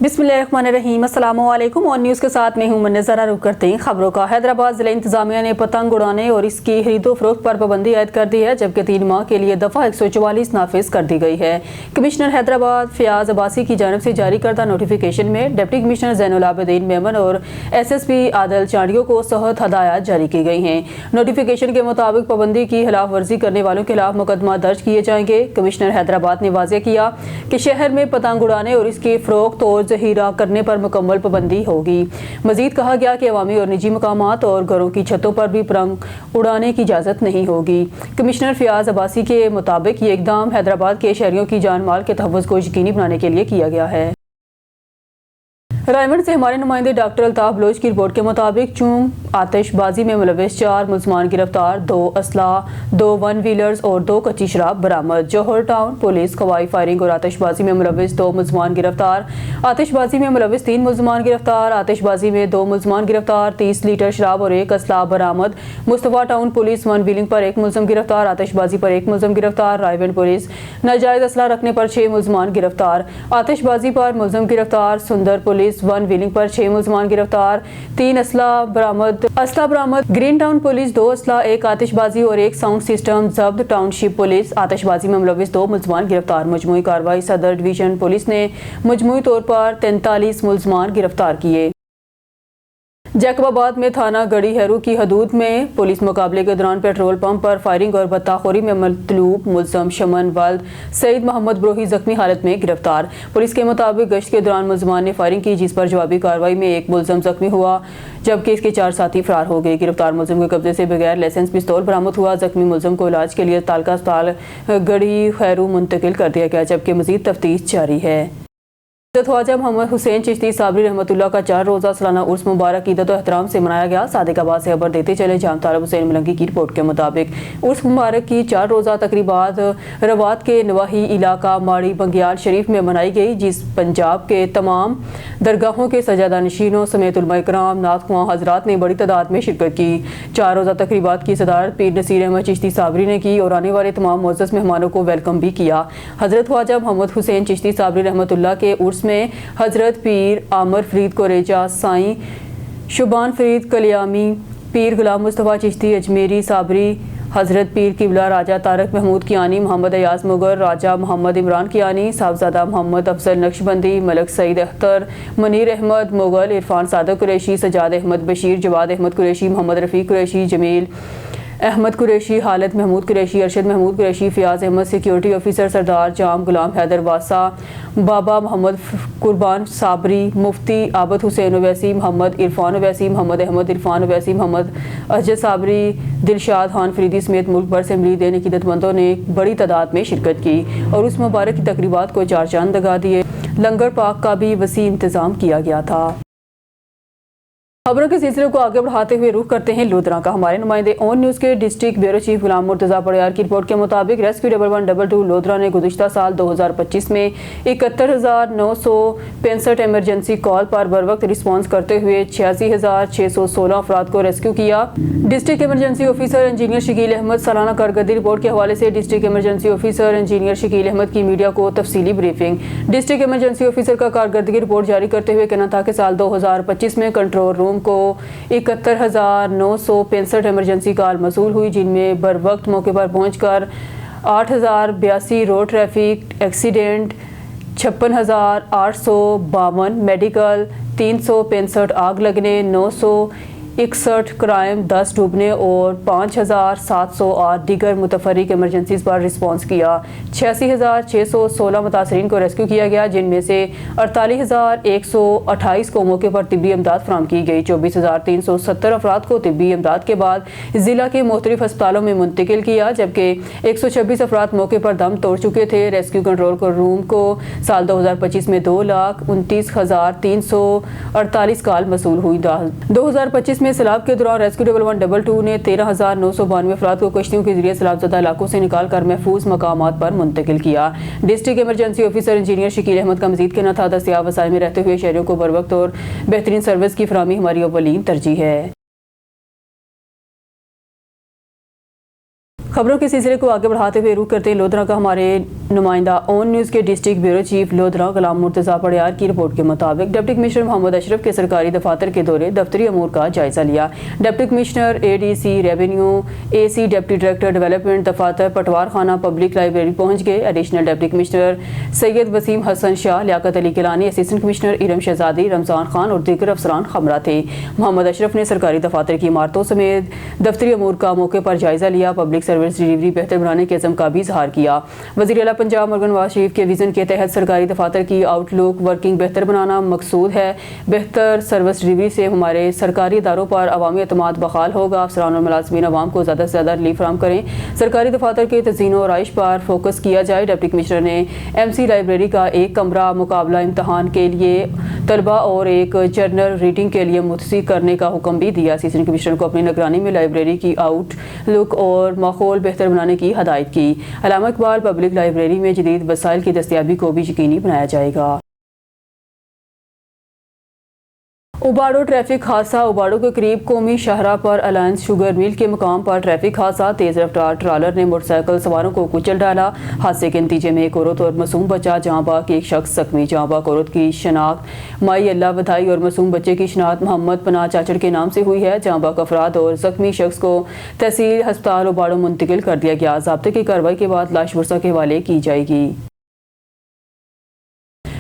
बिस्मिल्लाहिर्रहमानिर्रहीम। अस्सलाम वालेकुम। और न्यूज़ के साथ मैं हूं मुन्नज़रा। रुक करते हैं खबरों का। हैदराबाद ज़िला इंतज़ामिया ने पतंग उड़ाने और इसकी खरीदो फरोख्त पर पाबंदी आयद कर दी है, जबकि 3 माह के लिए दफ़ा 144 नाफिज कर दी गई है। कमिश्नर हैदराबाद फ़याज़ अब्बासी की जानिब से जारी करदा नोटिफिकेशन में डिप्टी कमिश्नर ज़ैनुल आबिदीन मेमन और SSP आदिल चांडियों को सख्त हदायत जारी की गई हैं। नोटिफिकेशन के मुताबिक पाबंदी की खिलाफ वर्जी करने वालों के खिलाफ मुकदमा दर्ज किए जाएंगे। कमिश्नर हैदराबाद ने वाज़ेह किया कि शहर में पतंग उड़ाने और इसकी फरोख्त और ज़हीरा करने पर मुकम्मल पाबंदी होगी। मज़ीद कहा गया कि अवामी और निजी मकामात और घरों की छतों पर भी पतंग उड़ाने की इजाज़त नहीं होगी। कमिश्नर फ़याज़ अब्बासी के मुताबिक ये इक़दाम हैदराबाद के शहरियों की जान माल के तहफ़्फ़ुज़ को यकीनी बनाने के लिए किया गया है। रायमंड से हमारे नुमाइंदे डॉक्टर अल्ताफ़ बलोच की रिपोर्ट के मुताबिक चूम आतिशबाजी में मुलविस 4 मुलज़मान गिरफ्तार, 2 असला, 2 वन व्हीलर्स और 2 कच्ची शराब बरामद। जौहर टाउन पुलिस हवाई फायरिंग और आतिशबाजी में मुलविस 2 मुलज़मान गिरफ्तार, आतिशबाजी में मुलविस 3 मुलज़मान गिरफ्तार, आतिशबाजी में 2 मुलज़मान गिरफ्तार, 30 लीटर शराब और 1 असला बरामद। Mustafa town police one wheeling पर 1 मुलज़म गिरफ्तार, आतिशबाजी पर 1 मुलज़म गिरफ्तार। रायवंड पुलिस नाजायज़ असला रखने पर 6 मुलज़मान गिरफ्तार, आतिशबाजी पर मुलज़म गिरफ्तार। सुंदर पुलिस वन व्हीलिंग पर 6 मुलज़मान गिरफ्तार, 3 असला बरामद। ग्रीन टाउन पुलिस 2 असला, 1 आतिशबाजी और 1 साउंड सिस्टम जब्त। टाउनशिप पुलिस आतिशबाजी में मुलविस 2 मुलज़मान गिरफ्तार। मजमूई कार्रवाई सदर डिवीजन पुलिस ने मजमूई तौर पर 43 मुलज़मान गिरफ्तार किए। जैकबाबाद में थाना गढ़ी हेरू की हदूद में पुलिस मुकाबले के दौरान पेट्रोल पंप पर फायरिंग और बत्ताखोरी में मतलूब मुलज़म शमन वल्द सईद मोहम्मद ब्रोही जख्मी हालत में गिरफ्तार। पुलिस के मुताबिक गश्त के दौरान मुलज़मान ने फायरिंग की, जिस पर जवाबी कार्रवाई में 1 मुलज़म जख्मी हुआ, जबकि इसके 4 साथी फरार हो गए। गिरफ्तार मुलज़म के कब्जे से बगैर लाइसेंस पिस्तौल बरामद हुआ। जख्मी मुलज़म को इलाज के लिए तालका अस्पताल गढ़ी हेरू मुंतकिल कर दिया गया, जबकि मज़ीद तफ्तीश जारी है। ख्वाजा मोहम्मद हुसैन चिश्ती साबरी रहमतुल्लाह का 4 रोज़ा सालाना उर्स मुबारक ईदत और एहतराम से मनाया गया। सादिकाबाद से खबर देते चले जाम तालब हुसैन मलंगी की रिपोर्ट के मुताबिक उर्स मुबारक की 4 रोज़ा तकरीबात रवात के नवाही इलाका माड़ी बंगियाल शरीफ में मनाई गई, जिस पंजाब के तमाम दरगाहों के सजादा नशीनों समेत उलमा इकराम नात-ख्वां हज़रात ने बड़ी तादाद में शिरकत की। 4 रोज़ा तकरीबात की सदारत पीर नसीर अहमद चिश्ती साबरी ने की और आने वाले तमाम मुअज़्ज़ज़ मेहमानों को वेलकम भी किया। हज़रत ख्वाजा मोहम्मद हुसैन चिश्ती साबरी रहमतुल्लाह के उर्स में हजरत पीर आमर फरीद कोरेजा, साईं शुबान फरीद कलियामी, पीर गुलाम मुस्तफ़ा चिश्ती अजमेरी साबरी, हजरत पीर किबला राजा तारक महमूद कियानी, मोहम्मद अयाज मुगर, राजा मोहम्मद इमरान कियानी, साहबजादा मोहम्मद अफजल नक्शबंदी, मलक सईद अख्तर, मनीर अहमद मुगल, इरफान सादक कुरैशी, सजाद अहमद बशीर, जवाद अहमद कुरैशी, मोहम्मद रफ़ीक कुरैशी, जमील अहमद कुरैशी, हालत महमूद कुरैशी, अरशद महमूद कुरैशी, फ़याज़ अहमद सिक्योरिटी ऑफिसर, सरदार जाम गुलाम हैदर वासा, बाबा मोहम्मद कुर्बान साबरी, मुफ्ती आबद हुसैन ओवैसी, मोहम्मद इरफान ओवैसी, मोहम्मद अहमद इरफान ओवैसी, मोहम्मद अजद साबरी, दिलशाद खान फरीदी समेत मुल्क भर से अमरीद अकीदतमंदों ने बड़ी तादाद में शिरकत की और उस मुबारक की तकरीबात को 4 चांद लगा दिए। लंगर पाक का भी वसी इंतज़ाम किया गया था। खबरों के सिलसिले को आगे बढ़ाते हुए रुख करते हैं लोधरा का। हमारे नुमाइंदे ऑन न्यूज़ के डिस्ट्रिक्ट ब्यूरो चीफ गुलाम मुर्तज़ा पड़ियार की रिपोर्ट के मुताबिक रेस्क्यू 1122 लोधरा ने गुज़िश्ता साल 2025 में 71,965 एमरजेंसी कॉल पर बर वक्त रिस्पॉन्स करते हुए 86,616 अफराद को रेस्क्यू किया। District emergency officer engineer Shakeel Ahmed सालाना कारकर्दगी रिपोर्ट के हवाले से district emergency officer engineer Shakeel Ahmed की मीडिया को तफसीली ब्रीफिंग। डिस्ट्रिक्ट इमरजेंसी ऑफिसर का कारकर्दगी रिपोर्ट जारी करते हुए कहना था कि साल 2025 में कंट्रोल रूम को 71,965 एमरजेंसी कॉल मसूल हुई, जिनमें बर वक्त मौके पर पहुंचकर 8,082 रोड ट्रैफिक एक्सीडेंट, 56,852 मेडिकल, 365 आग लगने, 961 क्राइम, 10 डूबने और 5,708 दीगर मुतफरिक एमरजेंसीज पर रिस्पॉन्स किया। 86,616 मुतासरीन को रेस्क्यू किया गया, जिनमें से 48,128 को मौके पर तिब्बी इमदाद फराहम की गई। 24,370 अफराद को तिब्बी इमदाद के बाद ज़िला के मुख्तलिफ अस्पतालों में मुंतकिल किया, जबकि 126 अफराद मौके पर दम तोड़ चुके थे। रेस्क्यू कंट्रोल रूम को साल 2025 में 2,29,348 कॉल मसूल हुई। 2025 में सैलाब के दौरान रेस्क्यू 1122 ने 13,992 अफराद को कश्तियों के जरिए सैलाबज़दा इलाकों से निकाल कर महफूज मकामात पर मुंतकिल किया। District emergency officer engineer Shakeel Ahmed का मजीद कहना था, दस्तयाब वसाइल में रहते हुए शहरियों को बर वक्त और बेहतरीन सर्विस की फराहमी हमारी अव्वलीन तरजीह है। खबरों के सिलसिले को आगे बढ़ाते हुए रुख करते हैं लोधरा का हमारे नुमाइंदा ऑन न्यूज़ के डिस्ट्रिक्ट ब्यूरो चीफ लोधरा गुलाम मुर्तज़ा पड़ियार की रिपोर्ट के मुताबिक डिप्टी कमिश्नर मोहम्मद अशरफ के सरकारी दफातर के दौरे दफ्तरी अमूर का जायजा लिया। Deputy commissioner ADC revenue AC deputy director development दफातर पटवार खाना पब्लिक लाइब्रेरी पहुंच गए। Additional deputy commissioner Syed Waseem Hasan Shah, Liaquat Ali Gilani, assistant commissioner Iram Shahzadi, Ramzan Khan और दीगर अफसरान हमरा थे। मोहम्मद अशरफ ने सरकारी दफातर की इमारतों समेत दफ्तरी अमूर का मौके पर जायजा लिया। पब्लिक सर्विस डिलीवरी बेहतर बनाने के अज़म का भी इजहार किया। वज़ीर आला पंजाब मरहूम नवाज शरीफ के विजन के तहत सरकारी दफातर की आउटलुक वर्किंग बेहतर बनाना मकसूद है। बेहतर सर्विस डिलीवरी से हमारे सरकारी इदारों पर अवामी एतमाद बहाल होगा। अफसरान और मुलाज़मीन अवाम को ज़्यादा से ज़्यादा रिलीफ फराहम करें। सरकारी दफातर के तज़ीन और आइश पर फोकस किया जाए। डिप्टी कमिश्नर ने MC लाइब्रेरी का एक कमरा मुकाबला इम्तहान के लिए तलबा और एक जर्नल रीडिंग के लिए मुतसी करने का हुक्म भी दिया। असिस्टेंट कमिश्नर को अपनी निगरानी में लाइब्रेरी की आउटलुक और माहौल बेहतर बनाने की हदायत की। अल्लामा इकबाल पब्लिक लाइब्रेरी में जदीद वसाइल की दस्तयाबी को भी यकीनी बनाया जाएगा। उबाड़ो ट्रैफिक हादसा। उबाड़ो के करीब कौमी शाहरा पर अलायंस शुगर मिल के मुकाम पर ट्रैफिक हादसा। तेज रफ्तार ट्रालर ने मोटरसाइकिल सवारों को कुचल डाला। हादसे के नतीजे में एक औरत और मासूम बच्चा जहाँ बाग एक शख्स जख्मी। जहाँ बाग औरत की शनाख्त माई अल्लाह बधाई और मासूम बच्चे की शनाख्त मोहम्मद पनाह चाचड़ के नाम से हुई है। जहाँ बाग अफराद और जख्मी शख्स को तहसील अस्पताल उबाड़ो मुंतकिल कर दिया गया। ज़ाब्ते की कार्रवाई के बाद लाश वर्षा के हवाले की जाएगी।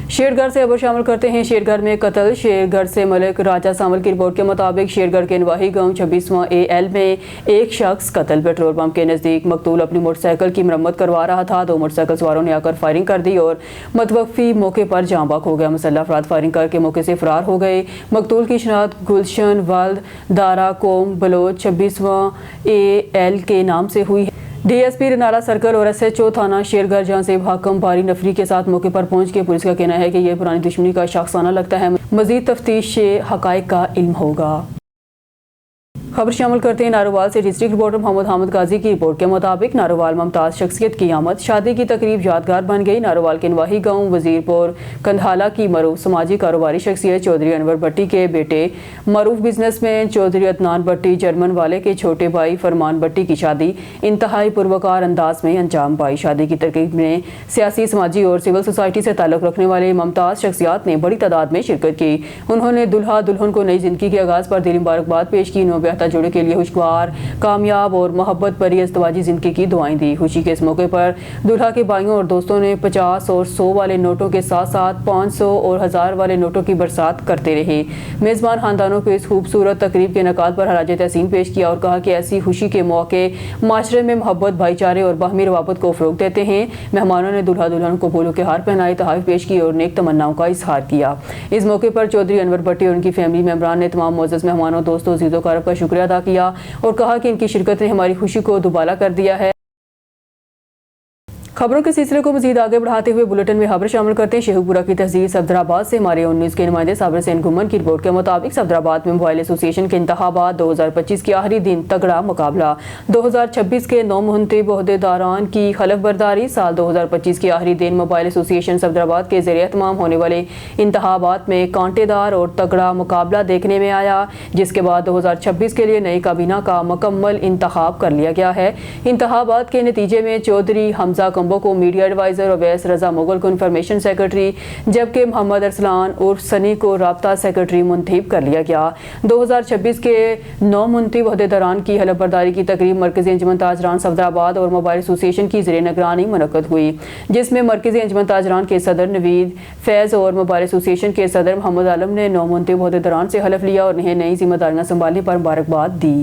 शेरगढ़ से खबर शामिल करते हैं। शेरगढ़ में कत्ल। शेरगढ़ से मलिक राजा सामल की रिपोर्ट के मुताबिक शेरगढ़ के नवाही गांव 26वां AL में एक शख्स कत्ल। पेट्रोल पंप के नज़दीक मकतूल अपनी मोटरसाइकिल की मरम्मत करवा रहा था। दो मोटरसाइकिल सवारों ने आकर फायरिंग कर दी और मतवक्फी मौके पर जाँ बाक हो गया। मुसल्लह अफराद फायरिंग करके मौके से फरार हो गए। मकतूल की शनाख्त गुलशन वल्द दारा कोम बलोच 26वां AL के नाम से हुई है। DSP रनाला सर्कल और SHO थाना शेरगढ़ जहां से हाकम भारी नफरी के साथ मौके पर पहुंच के पुलिस का कहना है कि यह पुरानी दुश्मनी का शाखसाना लगता है। मजीद तफ्तीश से हकायक का इल्म होगा। खबर शामिल करते हैं नारोवाल से। डिस्ट्रिक्ट रिपोर्टर मोहम्मद हामिद गाजी की रिपोर्ट के मुताबिक नारोवाल ममताज शख्सियत की आमद। शादी की तकरीब यादगार बन गई। नारोवाल के नवाही गांव वजीरपुर कंधाला की मरूफ समाजी कारोबारी शख्सियत चौधरी अनवर भट्टी के बेटे मरूफ बिजनेसमैन चौधरी अदनान भट्टी जर्मन वाले के छोटे भाई फरमान भट्टी की शादी इंतहाई पुरवकार अंदाज में अंजाम पाई। शादी की तकरीब में सियासी, समाजी और सिविल सोसाइटी से ताल्लुक़ रखने वाले मुमताज़ शख्सियात ने बड़ी तादाद में शिरकत की। उन्होंने दुल्हा दुल्हन को नई जिंदगी के आगाज़ पर दिली मुबारकबाद पेश की। नौब्याहता जोड़े के लिए खुशगवार, कामयाब और मोहब्बत भरी अज़दवाजी जिंदगी की दुआएं दी। खुशी के इस मौके पर दुल्हा के भाइयों और दोस्तों ने 50 और 100 वाले नोटों के साथ साथ 500 और 1000 वाले नोटों की बरसात करते रहे। मेज़बान खानदानों को इस खूबसूरत तकरीब के नकाद पर हराज तहसीन पेश किया और कहा कि ऐसी खुशी के मौके माशरे में मोहब्बत, भाईचारे और बाहमी रवाबत को फ़रोग़ देते हैं। मेहमानों ने दुल्हा दुल्हन को फूलों के हार पहनाए, तोहफ़े पेश किए और नेक तमन्नाओं का इजहार किया। इस मौके पर चौधरी अनवर भट्टी और उनकी फैमिली मेम्बरान ने तमाम मुअज़्ज़ज़ मेहमानों, दोस्तों, अज़ीज़ों कारब का शुक्रिया अदा किया और कहा कि इनकी शिरकत ने हमारी खुशी को दुबाला कर दिया है। खबरों के सिलसिले को मजीद आगे बढ़ाते हुए बुलेटिन में खबर शामिल करते हैं। शेखपुरा की तहसील सफदराबाद से हमारे 19 के नुमाइंदे साबिर हुसैन गुमन की रिपोर्ट के मुताबिक सफदराबाद में मोबाइल एसोसिएशन के इंतखाबात 2025 के आखिरी दिन तगड़ा मुकाबला। 2026 के 9 मुंतखब ओहदेदारान की खलफ बरदारी। साल 2025 के आखिरी दिन मोबाइल एसोसिएशन सफदराबाद के ज़रिए तमाम होने वाले इंतखाबात में कांटेदार और तगड़ा मुकाबला देखने में आया, जिसके बाद 2026 के लिए नई काबीना का मुकम्मल इंतखाब कर लिया गया है। इंतखाबात के नतीजे में चौधरी हमजा को मीडिया एडवाइजर, अवैस रजा मुगल को इंफॉर्मेशन सेक्रेटरी, जबकि मोहम्मद अरसलान उर्फ सनी को राब्ता सेक्रेटरी मुंतखब कर लिया गया। 2026 के 9 मुंतखब ओहदेदारान की हलफ बरदारी की तकरीब मरकजी अंजुमन ताजरान सफदराबाद और मोबाइल एसोसिएशन की ज़रिए निगरानी मुनक्कद हुई, जिसमें मरकजी अंजुमन ताजरान के सदर नवीद फैज़ और मोबाइल एसोसिएशन के सदर मोहम्मद आलम ने 9 मुंतखब ओहदेदारान से हलफ लिया और उन्हें नई जिम्मेदारियां संभालने पर मुबारकबाद दी।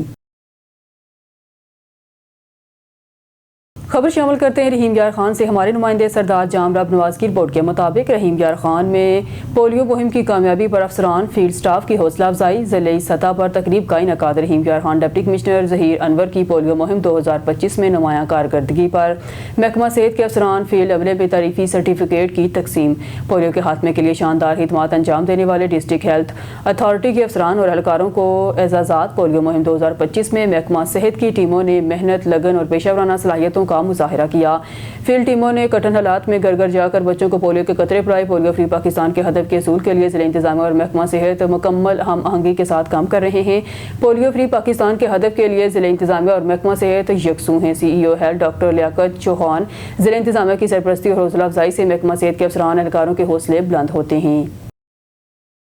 खबर शामिल करते हैं रहीम यार खान से। हमारे नुमाइंदे सरदार जामराब नवाज की रिपोर्ट के मुताबिक रहीम यार खान में पोलियो मुहिम की कामयाबी पर अफसरान, फील्ड स्टाफ की हौसला अफजाई। ज़िले सतह पर तकरीब का इनेकाद। रहीम यार खान डिप्टी कमिश्नर ज़हीर अनवर की पोलियो मुहिम 2025 में नुमायां कारकर्दगी पर महकमा सेहत के अफसरान, फील्ड अमले में तारीफी सर्टिफिकेट की तकसीम। पोलियो के खात्मे के लिए शानदार खिदमात अंजाम देने वाले डिस्ट्रिक्ट हेल्थ अथॉरिटी के अफसरान और एहलकारों को एजाज़ात। पोलियो मुहिम 2025 में महकमा सेहत की टीमों ने मेहनत, लगन और पेशा वराना सलाहियतों का کا مظاہرہ کیا۔ فیلڈ ٹیموں نے کٹھن حالات میں گھر گھر جا کر بچوں کو پولیو کے قطرے پڑائے۔ پولیو فری پاکستان کے ہدف کے حصول کے لیے ضلع انتظامیہ اور محکمہ صحت مکمل ہم آہنگی کے ساتھ کام کر رہے ہیں۔ پولیو فری پاکستان کے ہدف کے لیے ضلع انتظامیہ اور محکمہ صحت یکسوں ہیں۔ سی ای او ہیلتھ ڈاکٹر لیاقت چوہان ضلع انتظامیہ کی سرپرستی اور حوصلہ افزائی سے محکمہ صحت کے افسران اہلکاروں کے حوصلے بلند ہوتے ہیں۔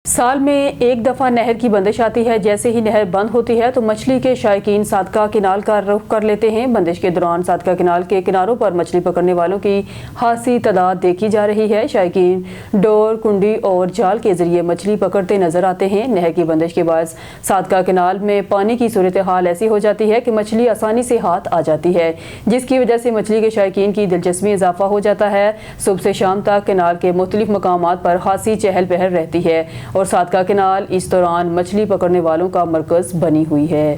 سال میں ایک دفعہ نہر کی بندش آتی ہے۔ جیسے ہی نہر بند ہوتی ہے تو مچھلی کے شائقین صادقہ کینال کا رخ کر لیتے ہیں۔ بندش کے دوران صادقہ کینال کے کناروں پر مچھلی پکڑنے والوں کی خاصی تعداد دیکھی جا رہی ہے۔ شائقین ڈور، کنڈی اور جال کے ذریعے مچھلی پکڑتے نظر آتے ہیں۔ نہر کی بندش کے باعث صادقہ کینال میں پانی کی صورتحال ایسی ہو جاتی ہے کہ مچھلی آسانی سے ہاتھ آ جاتی ہے، جس کی وجہ سے مچھلی کے شائقین کی دلچسپی اضافہ ہو جاتا ہے۔ صبح سے شام تک کینال کے مختلف مقامات پر خاصی چہل پہل رہتی ہے اور صادقہ کینال اس دوران مچھلی پکڑنے والوں کا مرکز بنی ہوئی ہے۔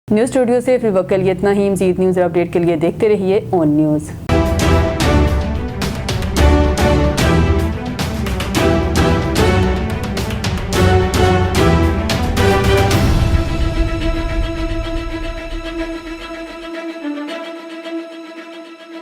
نیوز اسٹوڈیو سے فی الوقت کے لیے اتنا ہی۔ مزید نیوز اپڈیٹ کے لیے دیکھتے رہیے اون نیوز۔